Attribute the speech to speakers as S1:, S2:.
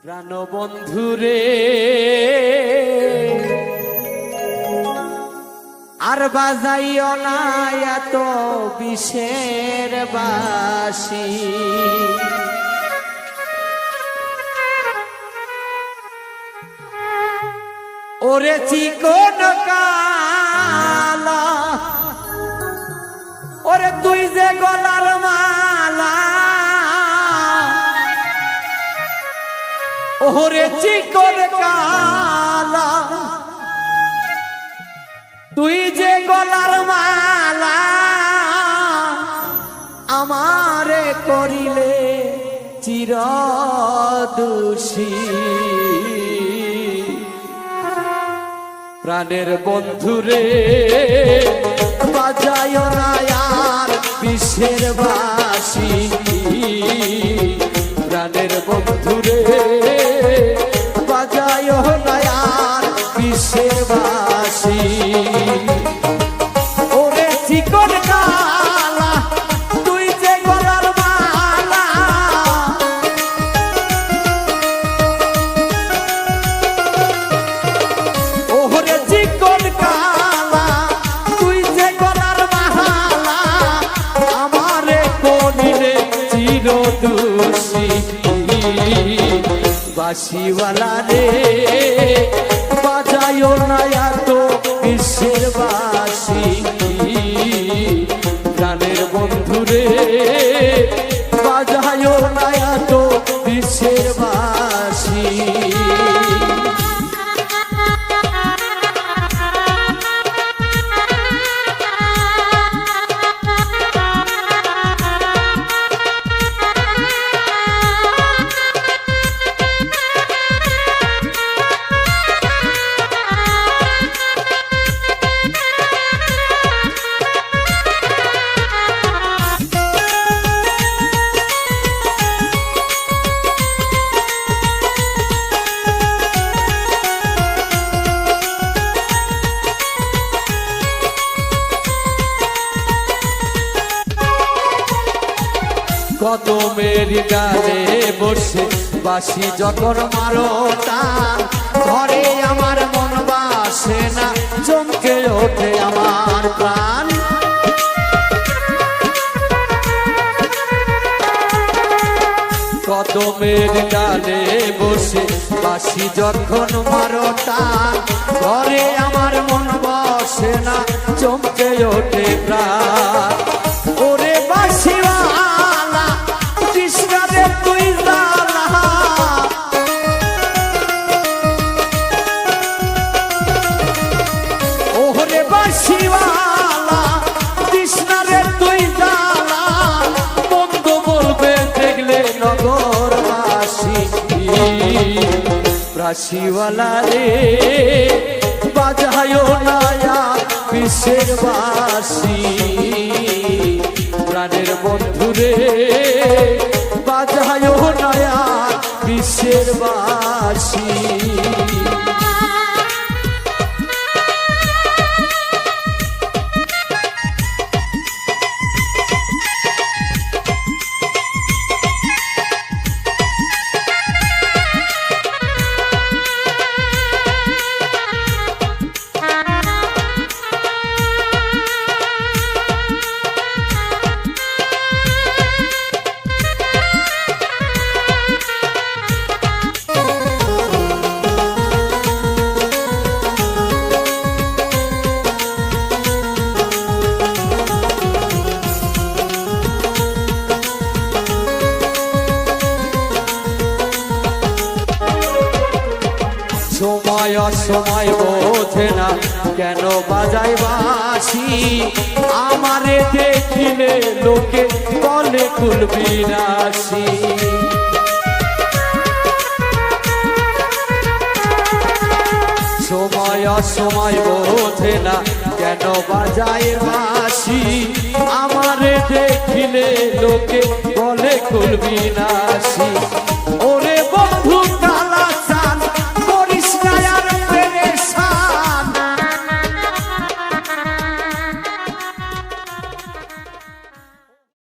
S1: প্রাণবন্ধুরে আর বাজাইও না এত বিষের বাঁশি, ওরে চিকন কালা, ওরে তুই যে গলার মালা, ওরে চিকন কালা, তুই যে গলার মালা আমারে করিলে চিরদোষী। প্রাণের বন্ধুরে বাজায় না আর বিষের বাঁশি, প্রাণের বন্ধুরে বাজায় না আর বিষের বাঁশি। ওরে চিকন কালা, তুই যে গলার মালা, ওরে চিকন কালা, তুই যে গলার মালা আমারে করিলে চিরদোষী। বাঁশিওয়ালা রে বাজায়ো না এত বিষের বাঁশি, প্রাণের বন্ধুরে বাজায়ো না এত বিষের বাঁশি। কত মেরি ডালে বসে বাঁশি যখন মারো টান, ঘরে আমার মন বাসে না, চমকে ওঠে আমার প্রাণ। কত মেরি ডালে বসে বাঁশি যখন মারো টান, ঘরে আমার মন বসে না, চমকে ওঠে প্রাণ। ওরে বাঁশিওয়ালা কৃষ্ণারে তুই জালা, ওরে বাঁশিওয়ালা কৃষ্ণারে তুই জালা, বন্ধ বলবে দেখলে নগরবাসী। বাঁশিওয়ালা রে বাজায়ো না বিষের বাঁশি, প্রাণের বন্ধুরে বাজায়ো না বিষের বাঁশি। সময় অসময় বোঝে না কেন বাজায় বাঁশি, আমারে দেখিলে লোকে বলে কুলবিনাশী। সময় অসময় বোঝে না কেন বাজায় বাঁশি, আমারে দেখিলে লোকে বলে কুলবিনাশী। ও